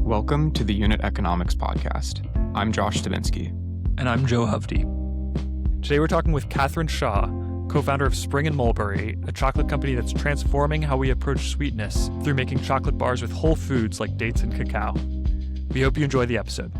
Welcome to the Unit Economics Podcast. I'm Josh Stabinsky. And I'm Joe Hovde. Today we're talking with Kathryn Shaw, co-founder of Spring Mulberry, a chocolate company that's transforming how we approach sweetness through making chocolate bars with whole foods like dates and cacao. We hope you enjoy the episode.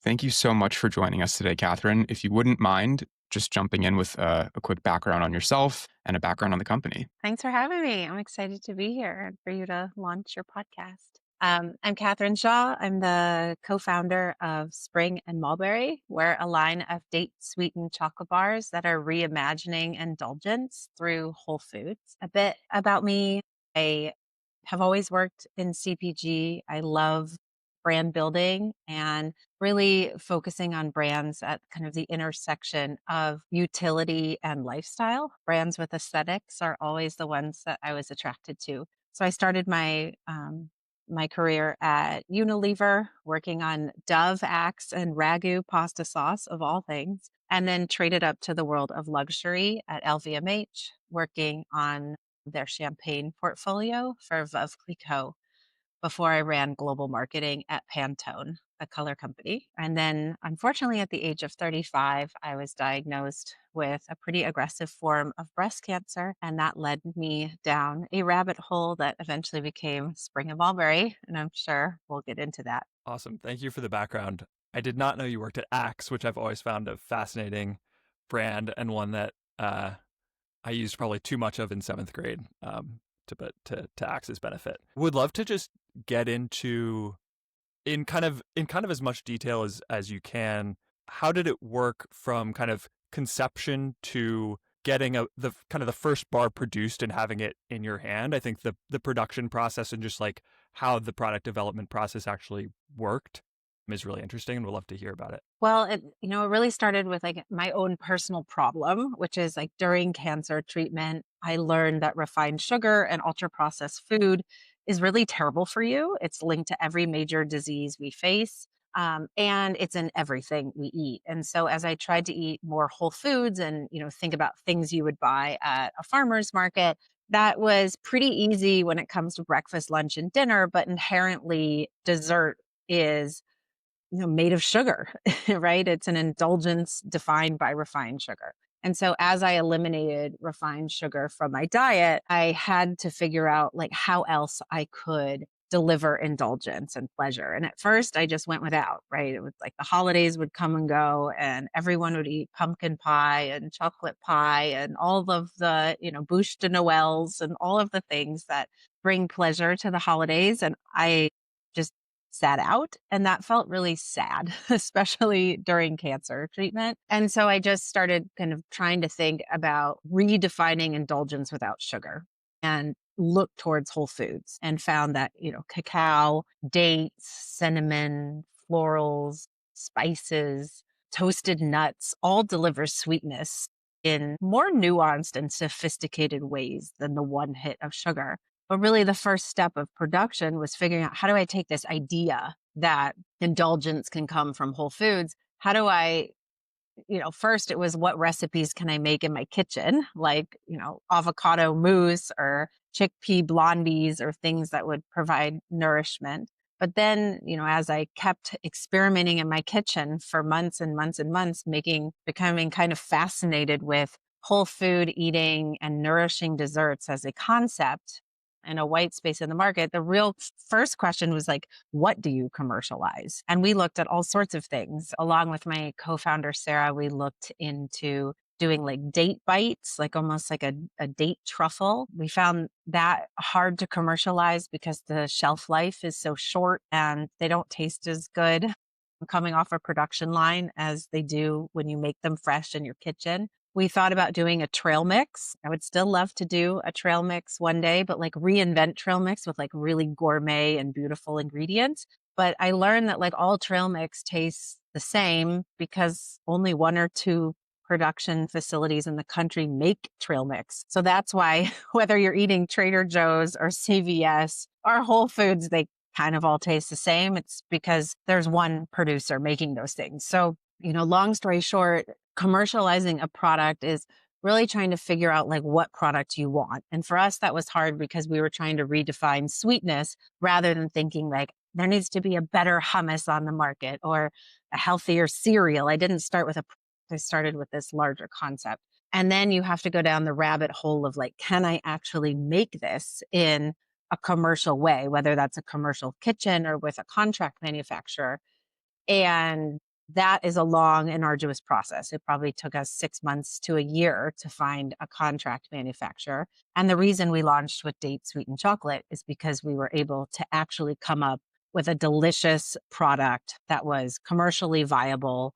Thank you so much for joining us today, Kathryn. If you wouldn't mind just jumping in with a quick background on yourself and a background on the company. Thanks for having me. I'm excited to be here and for you to launch your podcast. I'm Kathryn Shaw. I'm the co-founder of Spring Mulberry. We're a line of date-sweetened chocolate bars that are reimagining indulgence through whole foods. A bit about me, I have always worked in CPG. I love brand building and really focusing on brands at kind of the intersection of utility and lifestyle. Brands with aesthetics are always the ones that I was attracted to. So I started my career at Unilever, working on Dove, Axe, and Ragu pasta sauce, of all things, and then traded up to the world of luxury at LVMH, working on their champagne portfolio for Veuve Clicquot before I ran global marketing at Pantone, a color company. And then, unfortunately, at the age of 35, I was diagnosed with a pretty aggressive form of breast cancer. And that led me down a rabbit hole that eventually became Spring Mulberry. And I'm sure we'll get into that. Awesome. Thank you for the background. I did not know you worked at Axe, which I've always found a fascinating brand and one that I used probably too much of in seventh grade. To Axe's benefit. Would love to just get into in kind of as much detail as you can. How did it work from kind of conception to getting the first bar produced and having it in your hand? I think the production process and just like how the product development process actually worked is really interesting, and we'd love to hear about it. Well, it really started with like my own personal problem, which is like during cancer treatment, I learned that refined sugar and ultra processed food is really terrible for you. It's linked to every major disease we face. And it's in everything we eat. And so as I tried to eat more whole foods and, think about things you would buy at a farmer's market, that was pretty easy when it comes to breakfast, lunch, and dinner, but inherently dessert is made of sugar, right? It's an indulgence defined by refined sugar. And so as I eliminated refined sugar from my diet, I had to figure out like how else I could deliver indulgence and pleasure. And at first I just went without, right? It was like the holidays would come and go and everyone would eat pumpkin pie and chocolate pie and all of the, bûche de Noëls and all of the things that bring pleasure to the holidays. And I just sat out. And that felt really sad, especially during cancer treatment. And so I just started kind of trying to think about redefining indulgence without sugar and look towards whole foods and found that, cacao, dates, cinnamon, florals, spices, toasted nuts all deliver sweetness in more nuanced and sophisticated ways than the one hit of sugar. But really the first step of production was figuring out, how do I take this idea that indulgence can come from whole foods? How do I, first it was what recipes can I make in my kitchen? Like, avocado mousse or chickpea blondies or things that would provide nourishment. But then, as I kept experimenting in my kitchen for months and months and months, becoming kind of fascinated with whole food eating and nourishing desserts as a concept, in a white space in the market, the real first question was like, what do you commercialize? And we looked at all sorts of things. Along with my co-founder, Sarah, we looked into doing like date bites, like almost like a date truffle. We found that hard to commercialize because the shelf life is so short and they don't taste as good coming off a production line as they do when you make them fresh in your kitchen. We thought about doing a trail mix. I would still love to do a trail mix one day, but like reinvent trail mix with like really gourmet and beautiful ingredients. But I learned that like all trail mix tastes the same because only one or two production facilities in the country make trail mix. So that's why whether you're eating Trader Joe's or CVS or Whole Foods, they kind of all taste the same. It's because there's one producer making those things. So, long story short, commercializing a product is really trying to figure out like what product you want. And for us, that was hard because we were trying to redefine sweetness rather than thinking like there needs to be a better hummus on the market or a healthier cereal. I started with this larger concept. And then you have to go down the rabbit hole of like, can I actually make this in a commercial way, whether that's a commercial kitchen or with a contract manufacturer? And that is a long and arduous process. It probably took us 6 months to a year to find a contract manufacturer. And the reason we launched with date-sweetened chocolate is because we were able to actually come up with a delicious product that was commercially viable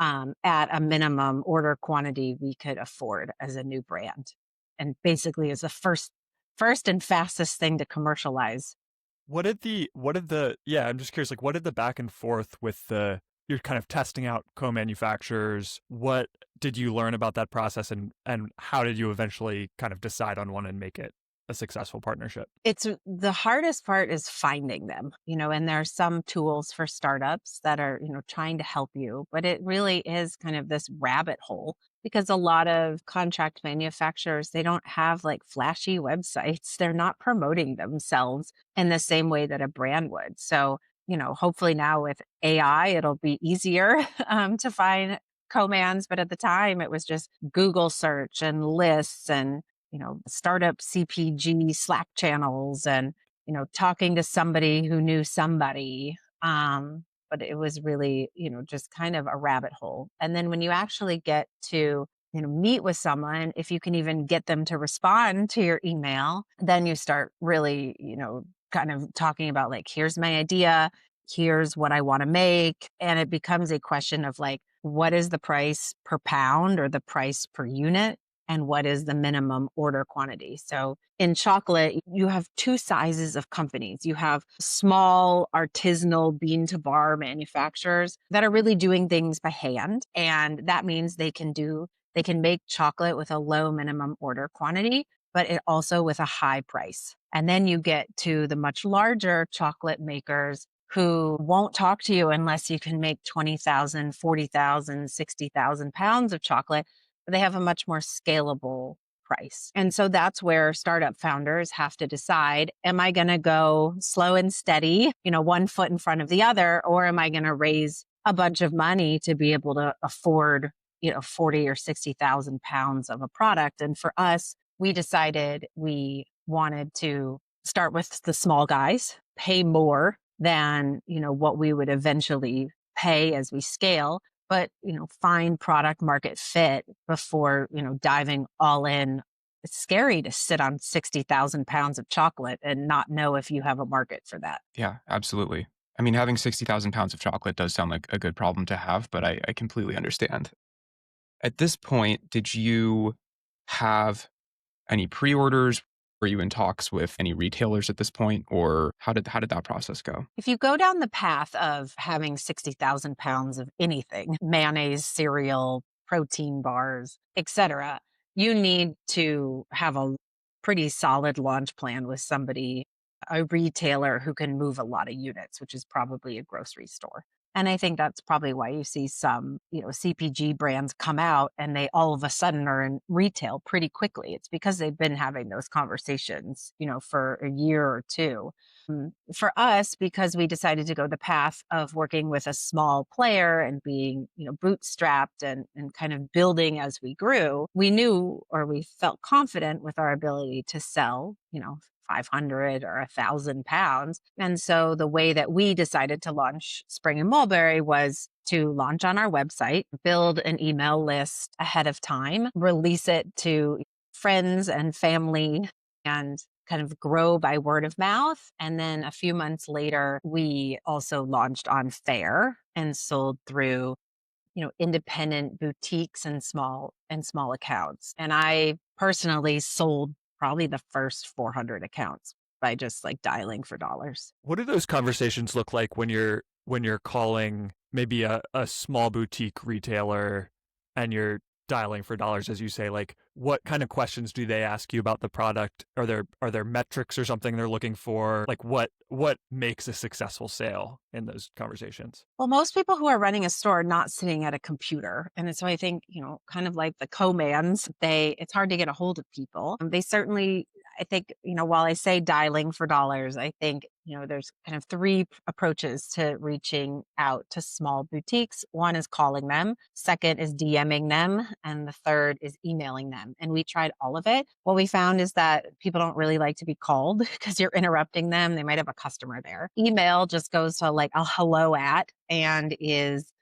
at a minimum order quantity we could afford as a new brand. And basically is the first and fastest thing to commercialize. Yeah, I'm just curious, like, what did the back and forth with you're kind of testing out co-manufacturers? What did you learn about that process, and how did you eventually kind of decide on one and make it a successful partnership? It's the hardest part is finding them, and there are some tools for startups that are, trying to help you, but it really is kind of this rabbit hole because a lot of contract manufacturers, they don't have like flashy websites. They're not promoting themselves in the same way that a brand would. So, hopefully now with AI, it'll be easier to find co-mans, but at the time it was just Google search and lists and startup CPG Slack channels and, talking to somebody who knew somebody. But it was really, just kind of a rabbit hole. And then when you actually get to, meet with someone, if you can even get them to respond to your email, then you start really, kind of talking about like, here's my idea, here's what I want to make. And it becomes a question of like, what is the price per pound or the price per unit? And what is the minimum order quantity? So in chocolate, you have two sizes of companies. You have small artisanal bean to bar manufacturers that are really doing things by hand. And that means they can make chocolate with a low minimum order quantity, but it also with a high price. And then you get to the much larger chocolate makers who won't talk to you unless you can make 20,000, 40,000, 60,000 pounds of chocolate. But they have a much more scalable price. And so that's where startup founders have to decide, am I going to go slow and steady, one foot in front of the other, or am I going to raise a bunch of money to be able to afford, 40 or 60,000 pounds of a product? And for us, we decided we wanted to start with the small guys, pay more than, what we would eventually pay as we scale, but, find product market fit before, diving all in. It's scary to sit on 60,000 pounds of chocolate and not know if you have a market for that. Yeah, absolutely. I mean, having 60,000 pounds of chocolate does sound like a good problem to have, but I completely understand. At this point, did you have any pre-orders? Were you in talks with any retailers at this point, or how did that process go? If you go down the path of having 60,000 pounds of anything, mayonnaise, cereal, protein bars, etc., you need to have a pretty solid launch plan with somebody, a retailer who can move a lot of units, which is probably a grocery store. And I think that's probably why you see some, CPG brands come out and they all of a sudden are in retail pretty quickly. It's because they've been having those conversations, for a year or two. For us, because we decided to go the path of working with a small player and being, bootstrapped and kind of building as we grew, we knew or we felt confident with our ability to sell, 500 or 1,000 pounds. And so the way that we decided to launch Spring and Mulberry was to launch on our website, build an email list ahead of time, release it to friends and family, and kind of grow by word of mouth. And then a few months later, we also launched on Fair and sold through, independent boutiques and small accounts. And I personally sold probably the first 400 accounts by just like dialing for dollars. What do those conversations look like when you're calling maybe a small boutique retailer and you're dialing for dollars, as you say, like what kind of questions do they ask you about the product? Are there metrics or something they're looking for? Like what makes a successful sale in those conversations? Well, most people who are running a store are not sitting at a computer. And so I think, kind of like the co-mans, it's hard to get a hold of people. They certainly, I think, while I say dialing for dollars, I think, there's kind of three approaches to reaching out to small boutiques. One is calling them, second is DMing them, and the third is emailing them. And we tried all of it. What we found is that people don't really like to be called because you're interrupting them. They might have a customer there. Email just goes to like a hello at and is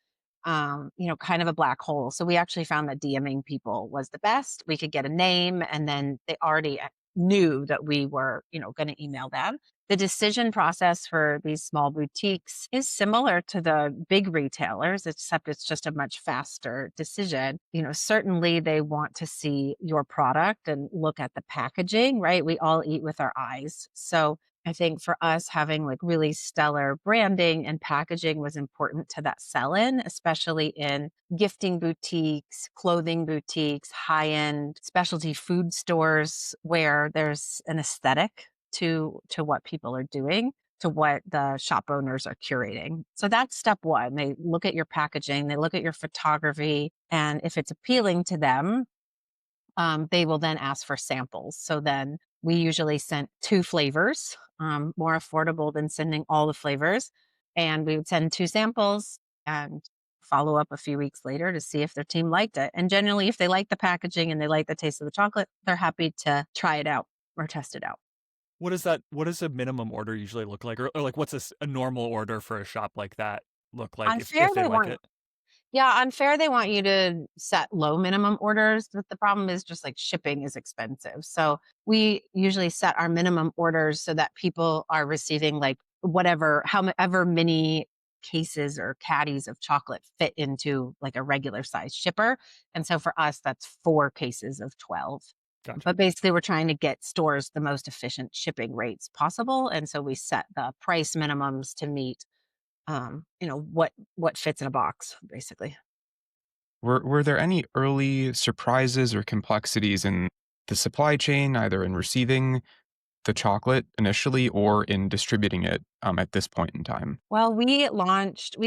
kind of a black hole. So we actually found that DMing people was the best. We could get a name and then they already knew that we were, going to email them. The decision process for these small boutiques is similar to the big retailers, except it's just a much faster decision. Certainly they want to see your product and look at the packaging, right? We all eat with our eyes. So I think for us, having like really stellar branding and packaging was important to that sell in, especially in gifting boutiques, clothing boutiques, high end specialty food stores where there's an aesthetic to what people are doing, to what the shop owners are curating. So that's step one. They look at your packaging, they look at your photography, and if it's appealing to them, they will then ask for samples. So then we usually sent two flavors, more affordable than sending all the flavors. And we would send two samples and follow up a few weeks later to see if their team liked it. And generally, if they like the packaging and they like the taste of the chocolate, they're happy to try it out or test it out. What does a minimum order usually look like? Or like what's a normal order for a shop like that look like On if Fair, they they like want it? Yeah, on Fair, they want you to set low minimum orders, but the problem is just like shipping is expensive. So we usually set our minimum orders so that people are receiving like however many cases or caddies of chocolate fit into like a regular size shipper. And so for us, that's 4 cases of 12. Gotcha. But basically, we're trying to get stores the most efficient shipping rates possible. And so we set the price minimums to meet what fits in a box, basically. Were there any early surprises or complexities in the supply chain, either in receiving the chocolate initially or in distributing it, at this point in time? Well, we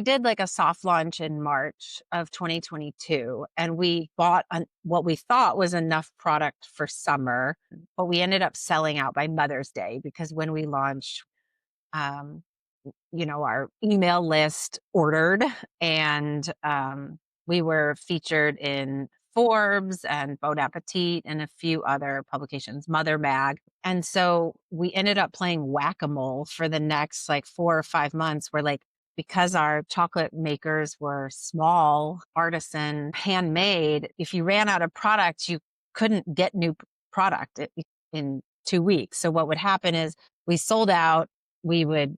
did like a soft launch in March of 2022, and we bought what we thought was enough product for summer, but we ended up selling out by Mother's Day because when we launched, um, our email list ordered and we were featured in Forbes and Bon Appetit and a few other publications, Mother Mag. And so we ended up playing whack-a-mole for the next like 4 or 5 months where like because our chocolate makers were small, artisan, handmade, if you ran out of product, you couldn't get new product in 2 weeks. So what would happen is we sold out, we would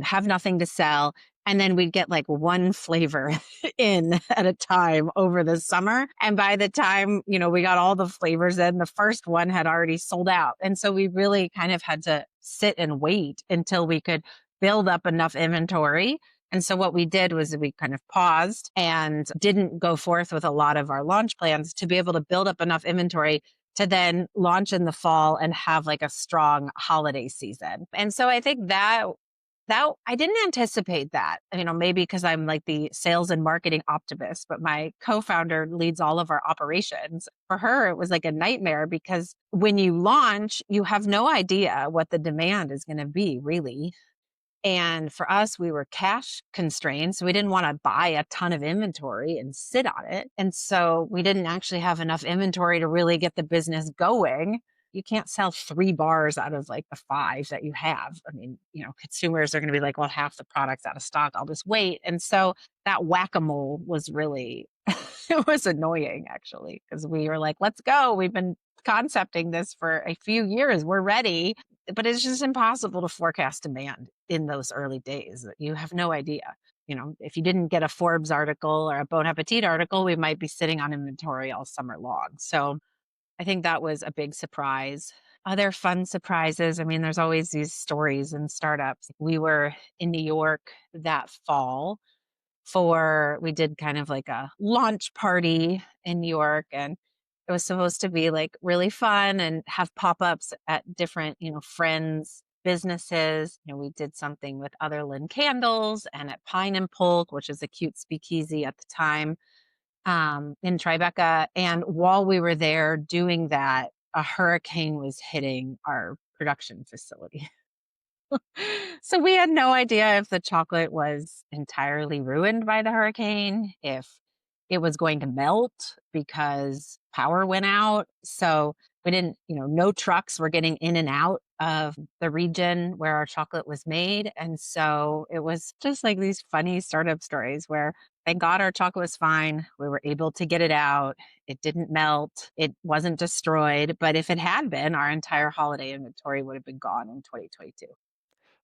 have nothing to sell. And then we'd get like one flavor in at a time over the summer. And by the time, we got all the flavors in, the first one had already sold out. And so we really kind of had to sit and wait until we could build up enough inventory. And so what we did was we kind of paused and didn't go forth with a lot of our launch plans to be able to build up enough inventory to then launch in the fall and have like a strong holiday season. And so I think that I didn't anticipate that, maybe because I'm like the sales and marketing optimist, but my co-founder leads all of our operations. For her, it was like a nightmare because when you launch, you have no idea what the demand is going to be, really. And for us, we were cash constrained. So we didn't want to buy a ton of inventory and sit on it. And so we didn't actually have enough inventory to really get the business going. You can't sell 3 bars out of like the 5 that you have. I mean, consumers are going to be like, well, half the product's out of stock. I'll just wait. And so that whack-a-mole was really, it was annoying actually, because we were like, let's go. We've been concepting this for a few years. We're ready. But it's just impossible to forecast demand in those early days. You have no idea. If you didn't get a Forbes article or a Bon Appetit article, we might be sitting on inventory all summer long. So I think that was a big surprise. Other fun surprises. I mean, there's always these stories in startups. We were in New York that fall we did kind of like a launch party in New York, and it was supposed to be like really fun and have pop-ups at different, friends businesses. We did something with Otherland Candles and at Pine and Polk, which is a cute speakeasy at the time, in Tribeca. And while we were there doing that, a hurricane was hitting our production facility. So we had no idea if the chocolate was entirely ruined by the hurricane, if it was going to melt because power went out. So we didn't, no trucks were getting in and out of the region where our chocolate was made. And so it was just like these funny startup stories where thank God our chocolate was fine. We were able to get it out. It didn't melt. It wasn't destroyed. But if it had been, our entire holiday inventory would have been gone in 2022.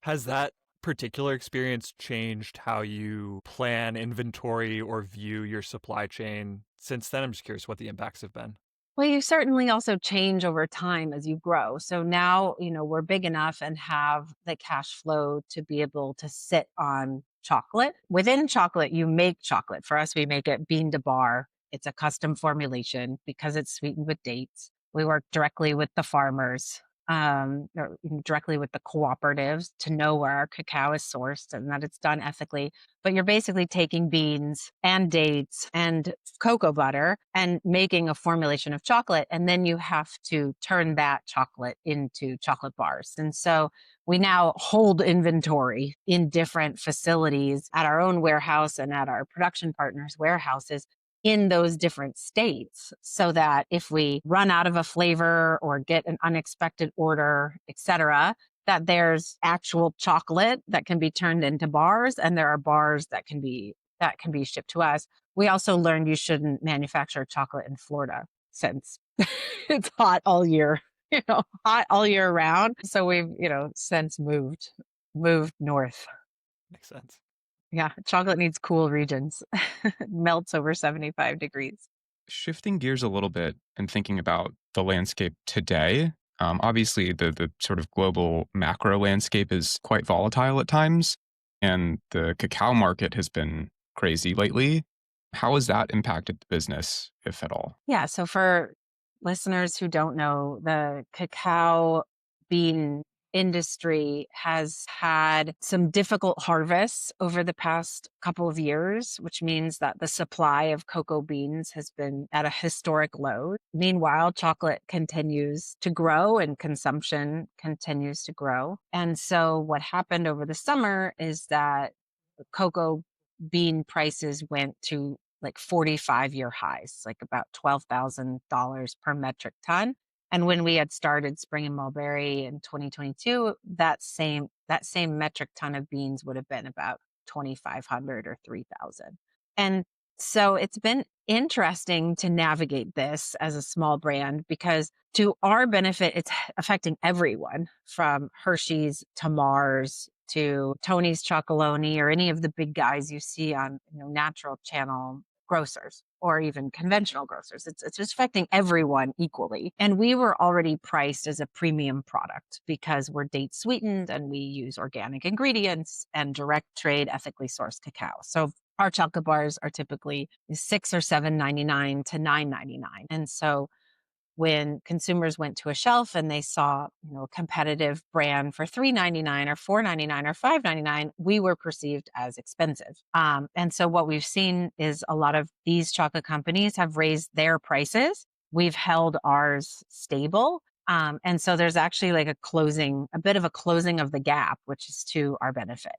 Has that particular experience changed how you plan inventory or view your supply chain since then? I'm just curious what the impacts have been. Well, you certainly also change over time as you grow. So now, we're big enough and have the cash flow to be able to sit on chocolate. Within chocolate, you make chocolate. For us, we make it bean to bar. It's a custom formulation because it's sweetened with dates. We work directly with the farmers, or directly with the cooperatives to know where our cacao is sourced and that it's done ethically. But you're basically taking beans and dates and cocoa butter and making a formulation of chocolate. And then you have to turn that chocolate into chocolate bars. And so we now hold inventory in different facilities at our own warehouse and at our production partners' warehouses in those different states, so that if we run out of a flavor or get an unexpected order, etc., that there's actual chocolate that can be turned into bars, and there are bars that can be shipped to us. We also learned you shouldn't manufacture chocolate in Florida since it's hot all year, hot all year round. So we've, since moved north. Makes sense. Yeah, chocolate needs cool regions. It melts over 75 degrees. Shifting gears a little bit and thinking about the landscape today, obviously the sort of global macro landscape is quite volatile at times, and the cacao market has been crazy lately. How has that impacted the business, if at all? Yeah, so for listeners who don't know, the cacao bean industry has had some difficult harvests over the past couple of years, which means that the supply of cocoa beans has been at a historic low. Meanwhile, chocolate continues to grow and consumption continues to grow. And so what happened over the summer is that cocoa bean prices went to like 45-year highs, like about $12,000 per metric ton. And when we had started Spring and Mulberry in 2022, that same metric ton of beans would have been about 2,500 or 3,000. And so it's been interesting to navigate this as a small brand because to our benefit, it's affecting everyone from Hershey's to Mars to Tony's Chocolonely or any of the big guys you see on natural channel grocers or even conventional grocers. It's just affecting everyone equally. And we were already priced as a premium product because we're date sweetened and we use organic ingredients and direct trade ethically sourced cacao. So our chocolate bars are typically $6 or $7.99 to $9.99. And so when consumers went to a shelf and they saw, a competitive brand for $3.99 or $4.99 or $5.99, we were perceived as expensive. And so what we've seen is a lot of these chocolate companies have raised their prices. We've held ours stable. And so there's actually like a bit of a closing of the gap, which is to our benefit.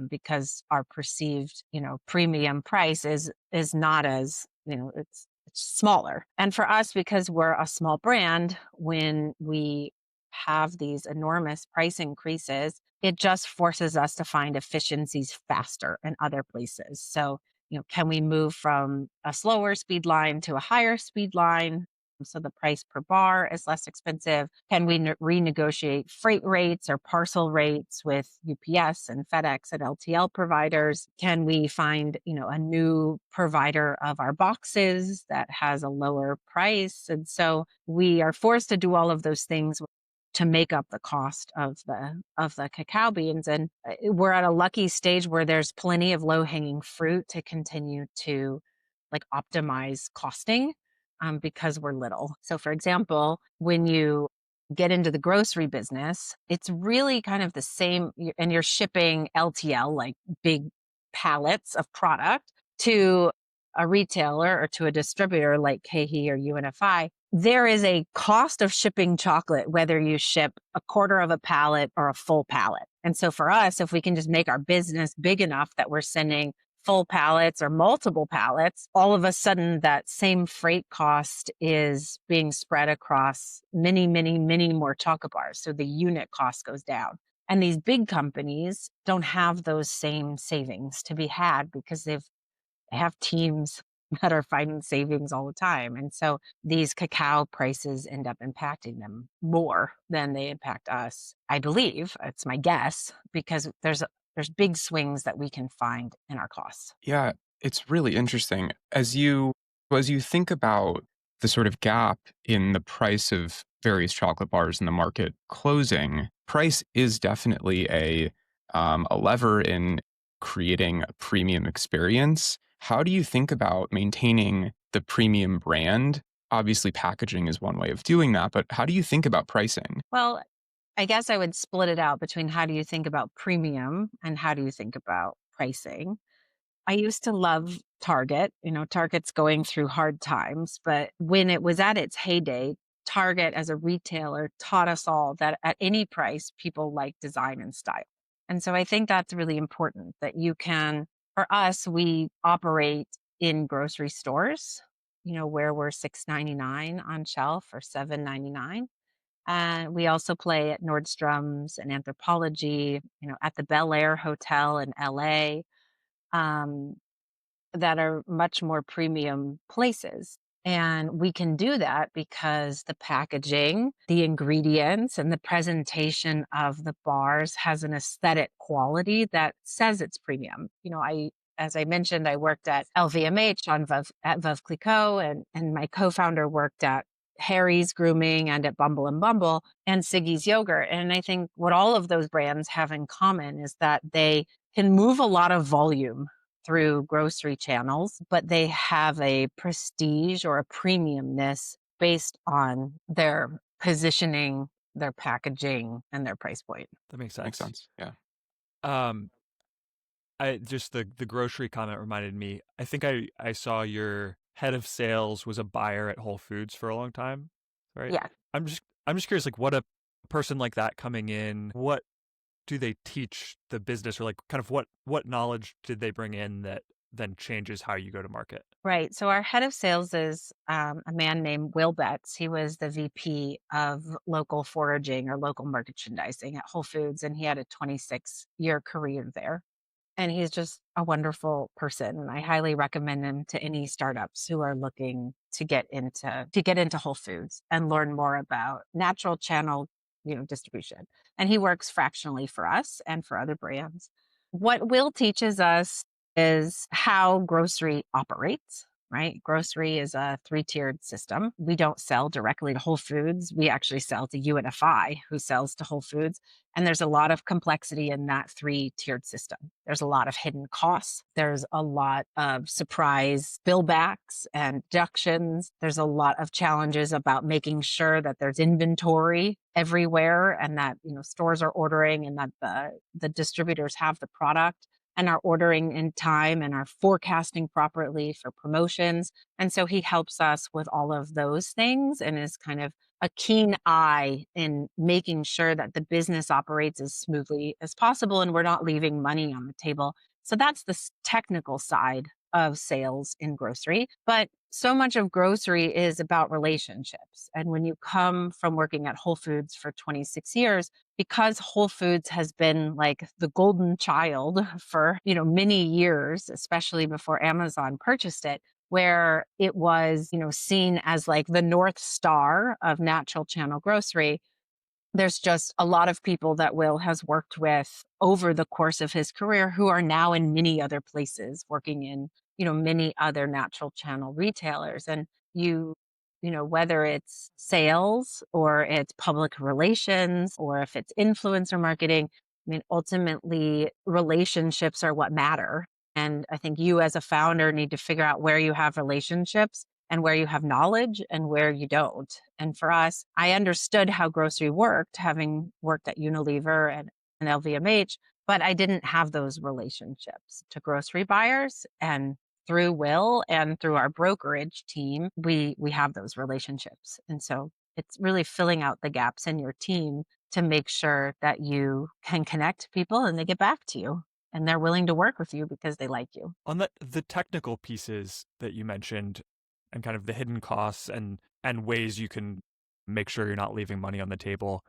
Because our perceived, premium price is not as, it's smaller. And for us, because we're a small brand, when we have these enormous price increases, it just forces us to find efficiencies faster in other places. So, can we move from a slower speed line to a higher speed line? So the price per bar is less expensive. Can we renegotiate freight rates or parcel rates with UPS and FedEx and LTL providers? Can we find, a new provider of our boxes that has a lower price? And so we are forced to do all of those things to make up the cost of the cacao beans. And we're at a lucky stage where there's plenty of low hanging fruit to continue to like optimize costing, because we're little. So, for example, when you get into the grocery business, it's really kind of the same, and you're shipping LTL, like big pallets of product, to a retailer or to a distributor like KeHE or UNFI. There is a cost of shipping chocolate, whether you ship a quarter of a pallet or a full pallet. And so for us, if we can just make our business big enough that we're sending full pallets or multiple pallets, all of a sudden that same freight cost is being spread across many, many, many more chocolate bars. So the unit cost goes down. And these big companies don't have those same savings to be had because they have teams that are finding savings all the time. And so these cacao prices end up impacting them more than they impact us. I believe, it's my guess, because there's big swings that we can find in our costs. Yeah, it's really interesting. As you think about the sort of gap in the price of various chocolate bars in the market closing, price is definitely a lever in creating a premium experience. How do you think about maintaining the premium brand? Obviously, packaging is one way of doing that, but how do you think about pricing? Well, I guess I would split it out between how do you think about premium and how do you think about pricing. I used to love Target. Target's going through hard times, but when it was at its heyday, Target as a retailer taught us all that at any price, people like design and style. And so I think that's really important that you can, for us, we operate in grocery stores, where we're $6.99 on shelf or $7.99. And we also play at Nordstrom's and Anthropologie, at the Bel Air Hotel in LA. Um, that are much more premium places. And we can do that because the packaging, the ingredients, and the presentation of the bars has an aesthetic quality that says it's premium. As I mentioned, I worked at LVMH at Veuve Clicquot, and my co-founder worked at Harry's Grooming and at Bumble and Bumble and Siggy's Yogurt. And I think what all of those brands have in common is that they can move a lot of volume through grocery channels, but they have a prestige or a premiumness based on their positioning, their packaging, and their price point. That makes Makes sense. sense. Yeah. Um, I just the grocery comment reminded me. I think I saw your head of sales was a buyer at Whole Foods for a long time, right? Yeah. I'm just curious, like what a person like that coming in, what do they teach the business, or like kind of what knowledge did they bring in that then changes how you go to market? Right. So our head of sales is a man named Will Betts. He was the VP of local foraging or local merchandising at Whole Foods, and he had a 26-year career there. And he's just a wonderful person, and I highly recommend him to any startups who are looking to get into Whole Foods and learn more about natural channel, distribution. And he works fractionally for us and for other brands. What Will teaches us is how grocery operates, right? Grocery is a three-tiered system. We don't sell directly to Whole Foods. We actually sell to UNFI, who sells to Whole Foods. And there's a lot of complexity in that three-tiered system. There's a lot of hidden costs. There's a lot of surprise billbacks and deductions. There's a lot of challenges about making sure that there's inventory everywhere and that, stores are ordering and that the distributors have the product and are ordering in time and are forecasting properly for promotions. And so he helps us with all of those things and is kind of a keen eye in making sure that the business operates as smoothly as possible and we're not leaving money on the table. So that's the technical side of sales in grocery. But so much of grocery is about relationships. And when you come from working at Whole Foods for 26 years, because Whole Foods has been like the golden child for, many years, especially before Amazon purchased it, where it was, seen as like the North Star of natural channel grocery. There's just a lot of people that Will has worked with over the course of his career who are now in many other places working in, many other natural channel retailers. And you whether it's sales or it's public relations or if it's influencer marketing, I mean, ultimately, relationships are what matter. And I think you as a founder need to figure out where you have relationships and where you have knowledge and where you don't. And for us, I understood how grocery worked, having worked at Unilever and LVMH, but I didn't have those relationships to grocery buyers. And through Will and through our brokerage team, we have those relationships. And so it's really filling out the gaps in your team to make sure that you can connect people and they get back to you and they're willing to work with you because they like you. On the technical pieces that you mentioned and kind of the hidden costs and ways you can make sure you're not leaving money on the table,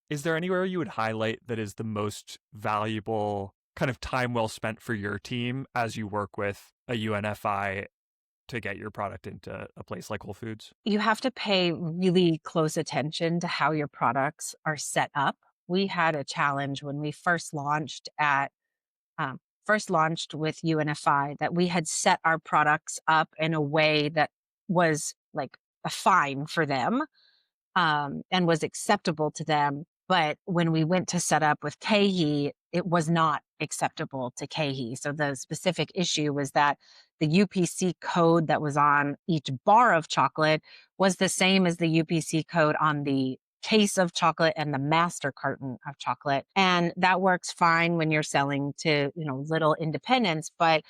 is there anywhere you would highlight that is the most valuable kind of time well spent for your team as you work with a UNFI to get your product into a place like Whole Foods? You have to pay really close attention to how your products are set up. We had a challenge when we first launched with UNFI, that we had set our products up in a way that was like a fine for them, and was acceptable to them. But when we went to set up with KeHE, it was not acceptable to KeHE. So the specific issue was that the UPC code that was on each bar of chocolate was the same as the UPC code on the case of chocolate and the master carton of chocolate. And that works fine when you're selling to, little independents, but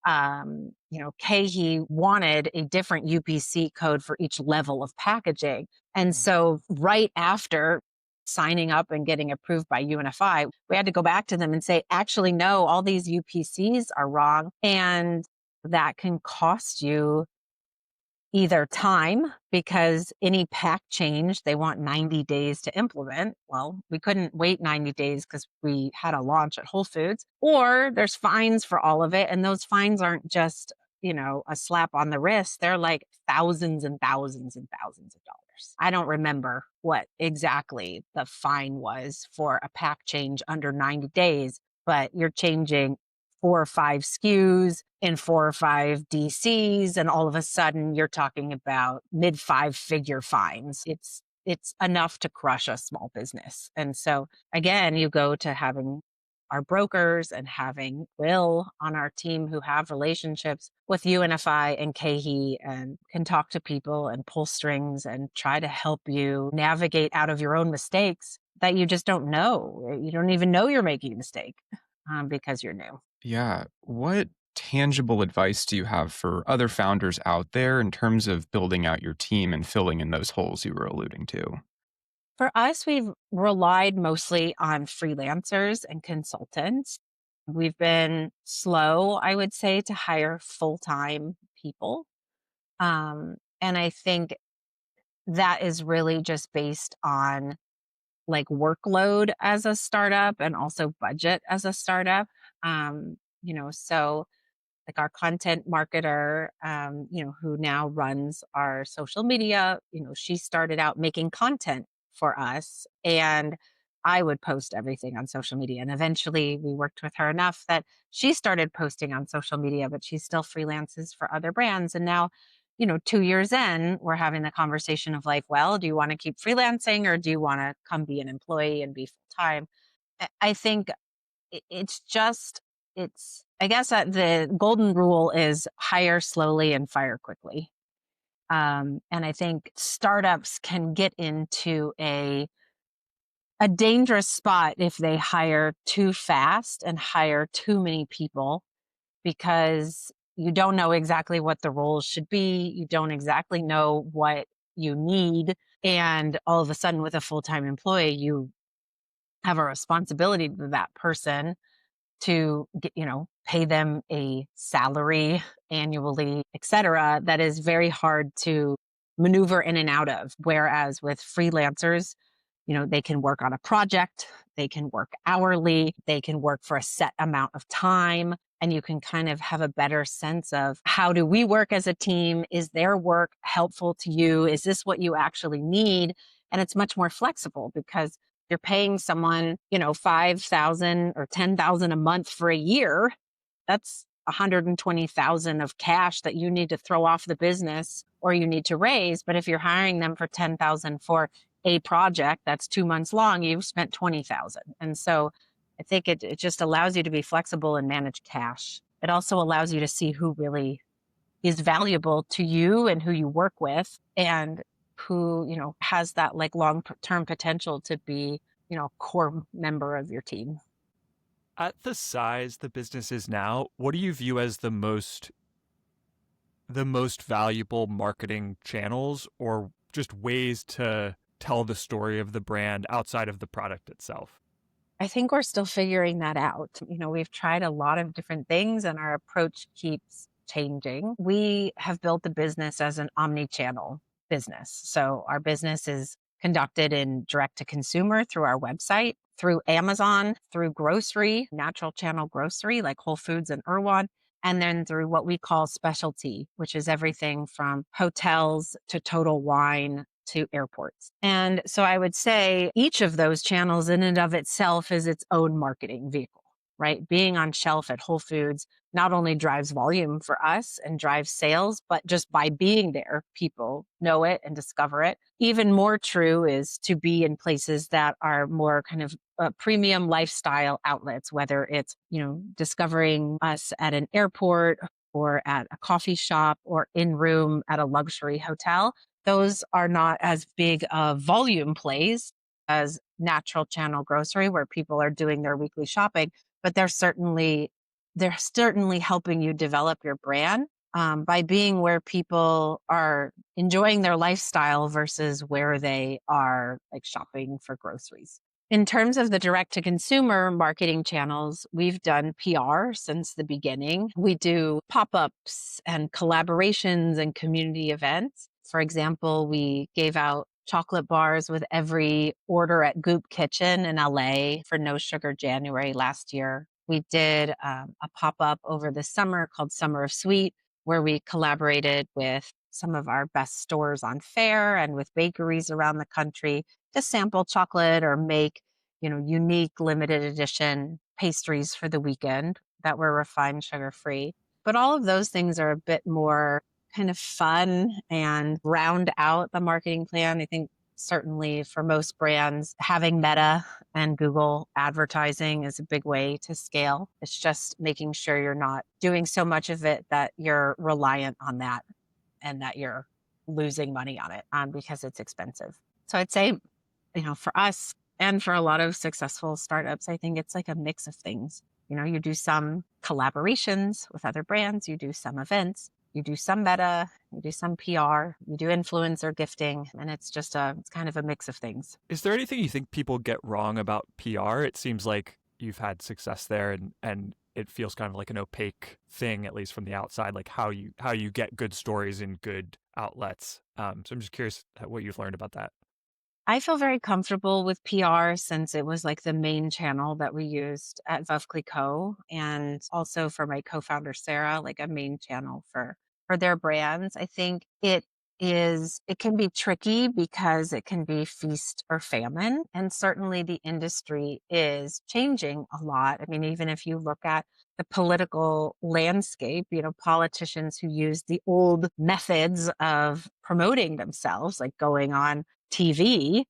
KeHE wanted a different UPC code for each level of packaging. And so right after signing up and getting approved by UNFI, we had to go back to them and say, actually, no, all these UPCs are wrong. And that can cost you either time, because any pack change, they want 90 days to implement. Well, we couldn't wait 90 days because we had a launch at Whole Foods, or there's fines for all of it. And those fines aren't just, a slap on the wrist. They're like thousands and thousands and thousands of dollars. I don't remember what exactly the fine was for a pack change under 90 days, but you're changing 4 or 5 SKUs in 4 or 5 DCs, and all of a sudden you're talking about mid 5-figure fines. It's enough to crush a small business. And so again, you go to having our brokers and having Will on our team who have relationships with UNFI and KeHE and can talk to people and pull strings and try to help you navigate out of your own mistakes that you just don't know. You don't even know you're making a mistake, because you're new. Yeah. What tangible advice do you have for other founders out there in terms of building out your team and filling in those holes you were alluding to? For us, we've relied mostly on freelancers and consultants. We've been slow, I would say, to hire full-time people. And I think that is really just based on like workload as a startup and also budget as a startup. So like our content marketer, who now runs our social media, she started out making content for us, and I would post everything on social media. And eventually we worked with her enough that she started posting on social media, but she still freelances for other brands. And now, 2 years in, we're having the conversation of like, well, do you want to keep freelancing or do you want to come be an employee and be full time? I think it's just I guess that the golden rule is hire slowly and fire quickly. And I think startups can get into a dangerous spot if they hire too fast and hire too many people, because you don't know exactly what the roles should be. You don't exactly know what you need. And all of a sudden, with a full-time employee, you have a responsibility to that person to get, pay them a salary annually, et cetera, that is very hard to maneuver in and out of. Whereas with freelancers, they can work on a project, they can work hourly, they can work for a set amount of time, and you can kind of have a better sense of how do we work as a team? Is their work helpful to you? Is this what you actually need? And it's much more flexible because you're paying someone, 5,000 or 10,000 a month for a year. That's 120,000 of cash that you need to throw off the business or you need to raise. But if you're hiring them for 10,000 for a project that's 2 months long, you've spent 20,000. And so I think it just allows you to be flexible and manage cash. It also allows you to see who really is valuable to you and who you work with and who, has that like long-term potential to be, a core member of your team. At the size the business is now, what do you view as the most valuable marketing channels or just ways to tell the story of the brand outside of the product itself? I think we're still figuring that out. We've tried a lot of different things and our approach keeps changing. We have built the business as an omni-channel business. So our business is conducted in direct to consumer through our website, through Amazon, through grocery, natural channel grocery like Whole Foods and Erewhon, and then through what we call specialty, which is everything from hotels to Total Wine to airports. And so I would say each of those channels in and of itself is its own marketing vehicle, right? Being on shelf at Whole Foods not only drives volume for us and drives sales, but just by being there, people know it and discover it. Even more true is to be in places that are more kind of premium lifestyle outlets, whether it's, discovering us at an airport or at a coffee shop or in room at a luxury hotel. Those are not as big of volume plays as natural channel grocery where people are doing their weekly shopping, but they're certainly helping you develop your brand by being where people are enjoying their lifestyle versus where they are like shopping for groceries. In terms of the direct to consumer marketing channels, we've done PR since the beginning. We do pop ups and collaborations and community events. For example, we gave out chocolate bars with every order at Goop Kitchen in LA for No Sugar January last year. We did a pop up over the summer called Summer of Sweet, where we collaborated with some of our best stores on Fair and with bakeries around the country to sample chocolate or make, unique limited edition pastries for the weekend that were refined sugar free. But all of those things are a bit more kind of fun and round out the marketing plan. I think certainly for most brands, having Meta and Google advertising is a big way to scale. It's just making sure you're not doing so much of it that you're reliant on that and that you're losing money on it because it's expensive. So I'd say, for us and for a lot of successful startups, I think it's like a mix of things. You do some collaborations with other brands, you do some events, you do some meta, you do some PR, you do influencer gifting, and it's kind of a mix of things. Is there anything you think people get wrong about PR? It seems like you've had success there and it feels kind of like an opaque thing, at least from the outside, like how you get good stories in good outlets. So I'm just curious what you've learned about that. I feel very comfortable with PR since it was like the main channel that we used at Veuve Clicquot and also for my co-founder Sarah, like a main channel for their brands. I think it can be tricky because it can be feast or famine. And certainly the industry is changing a lot. I mean, even if you look at the political landscape, politicians who use the old methods of promoting themselves, like going on TV,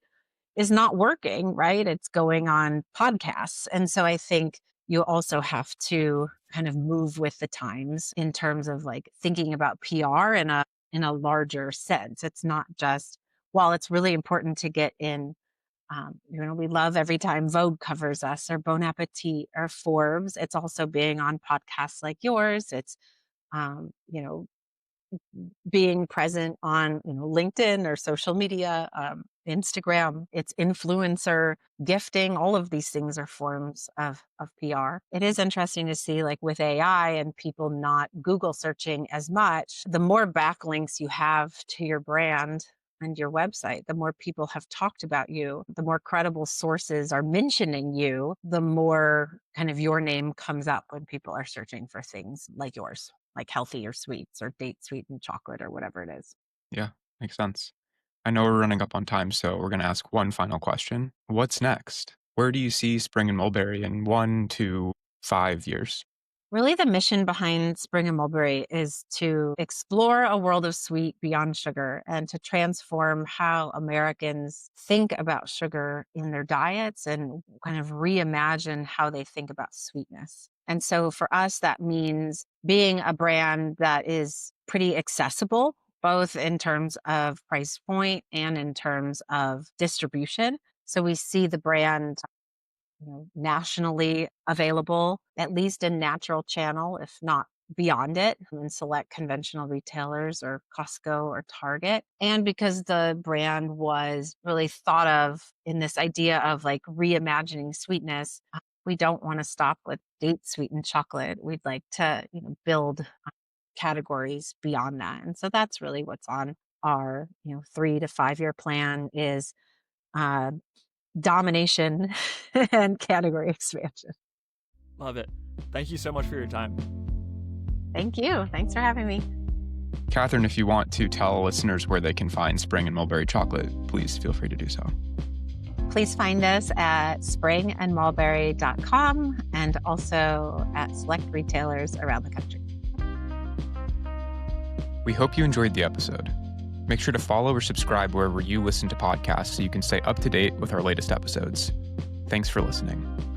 is not working, right? It's going on podcasts. And so I think you also have to kind of move with the times in terms of like thinking about PR in a larger sense. It's not just, while it's really important to get in, we love every time Vogue covers us or Bon Appetit or Forbes. It's also being on podcasts like yours. It's, um, you know, being present on LinkedIn or social media, Instagram, it's influencer gifting. All of these things are forms of PR. It is interesting to see, like with AI and people not Google searching as much, the more backlinks you have to your brand and your website, the more people have talked about you, the more credible sources are mentioning you, the more kind of your name comes up when people are searching for things like yours, like healthy or sweets or date sweetened chocolate or whatever it is. Yeah, makes sense. I know we're running up on time, so we're going to ask one final question. What's next? Where do you see Spring and Mulberry in 1 to 5 years? Really, the mission behind Spring and Mulberry is to explore a world of sweet beyond sugar and to transform how Americans think about sugar in their diets and kind of reimagine how they think about sweetness. And so for us, that means being a brand that is pretty accessible, both in terms of price point and in terms of distribution. So we see the brand nationally available, at least in natural channel, if not beyond it, in select conventional retailers or Costco or Target. And because the brand was really thought of in this idea of like reimagining sweetness, we don't want to stop with date sweetened chocolate. We'd like to, build categories beyond that. And so that's really what's on our, 3 to 5 year plan is uh, domination and category expansion. Love it. Thank you so much for your time. Thank you. Thanks for having me. Kathryn, if you want to tell listeners where they can find Spring and Mulberry chocolate, please feel free to do so. Please find us at springandmulberry.com and also at select retailers around the country. We hope you enjoyed the episode. Make sure to follow or subscribe wherever you listen to podcasts so you can stay up to date with our latest episodes. Thanks for listening.